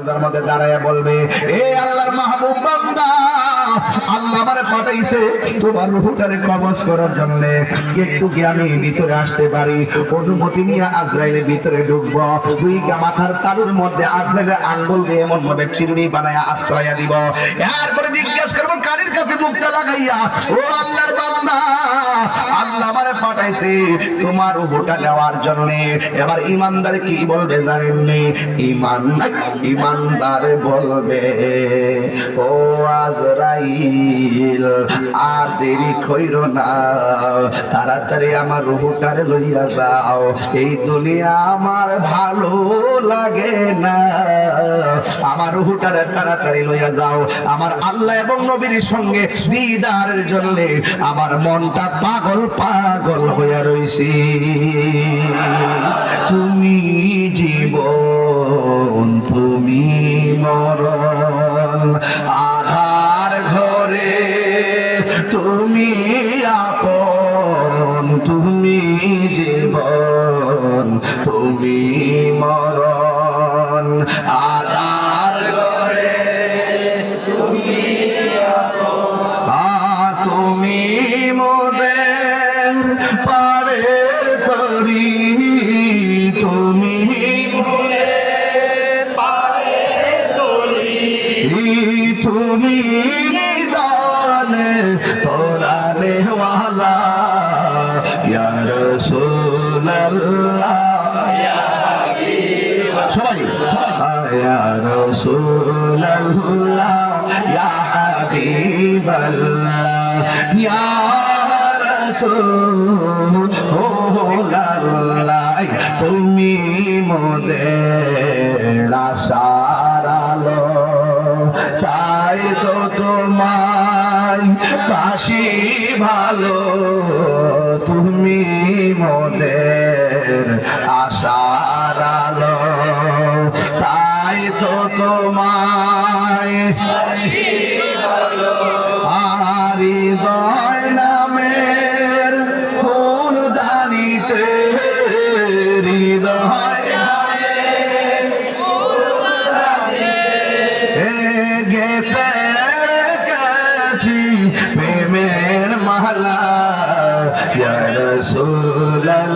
যার মধ্যে দাঁড়ায়া বলবে, এ আল্লাহর মাহবুব বান্দা, আল্লাহ আমারে পাঠাইছে তোমার রূহটারে কবজ করার জন্য। একটু কি আমি ভিতরে আসতে পারি? অনুমতি নিয়ে আজরাইলের ভিতরে ঢুকবো। দুই মাথার তালুর মধ্যে আজরাইলের আঙ্গুল দিয়ে এমন ভাবে চিরুনি বানায়া আশ্রয়া দিব। এরপরে জিজ্ঞাসা করবো কানের কাছে মুখটা লাগাইয়া, ও আল্লাহর বান্দা, আল্লাহ আমারে পাঠাইছে তোমার রূহটা নেওয়ার জন্য। এবার ইমানদার কি বলবে জানেননি? ইমানদার বলবে, ও আজরাইল, আর দেরি কইরো না, তাড়াতাড়ি আমার রূহটারে লইয়া যাও। এই দুনিয়া আমার ভালো লাগে না, আমার রূহটারে তাড়াতাড়ি লইয়া যাও। আমার আল্লাহ এবং নবীর সঙ্গে দিদারের জন্য আমার মনটা পাগল পাগল হইয়া রইছি। তুমি জীবন, তুমি মরণ, আধার ঘরে তুমি আপন, তুমি জীবন, তুমি মরণ, আধার ঘরে তুমি আপন, তুমি মোদের পারের তরি, তুমি তুমি নিদানে তোরানে ওয়ালা, ইয়া রাসূলুল্লাহ, সবাই ইয়া রাসূলুল্লাহ, ইয়া হাবিবাল্লাহ, ইয়া রাসূলুল্লাহ, তুমি মোদের আশার আলো, তাই তো তোমায় বাসি ভালো, তুমি মোদের আশার আলো, তাই তো তোমায় বাসি ভালো। আর হৃদয় নামের ফুলদানিতে, হৃদয় গেতে রেখেছি প্রেমের মালা, ইয়া রাসূলুল্লাহ,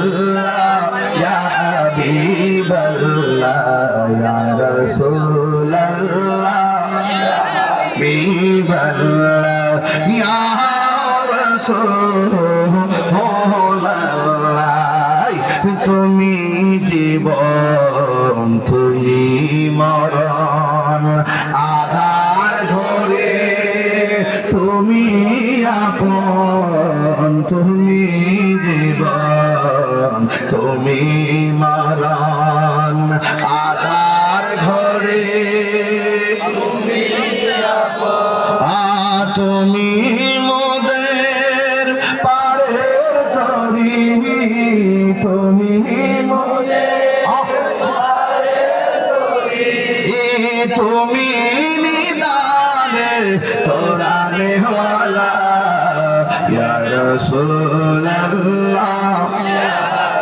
ইয়া হাবিবাল্লাহ, ইয়া রাসূলুল্লাহ, ইয়া হাবিবাল্লাহ, ইয়া রাসূলুল্লাহ, তুমি জীবন, তুমি মরণ, আধার ঘরে তুমি আপন, তুমি জীবন, তুমি মরণ, আধার ঘরে তুমি আপন, তুমি মোদের পারের তরি, তুমি তুমি নিদানে তোরানে ওয়ালা, ইয়া রাসূলুল্লাহ, ইয়া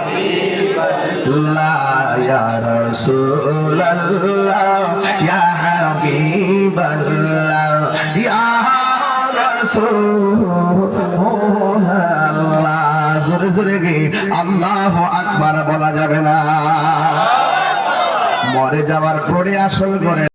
হাবিবাল্লাহ, ইয়া রাসূলুল্লাহ, ইয়া হাবিবাল্লাহ, ইয়া রাসূলুল্লাহ। জোরে জোরে গে আল্লাহু আকবার বলা যাবে না। মরে যাওয়ার পরে আসল করে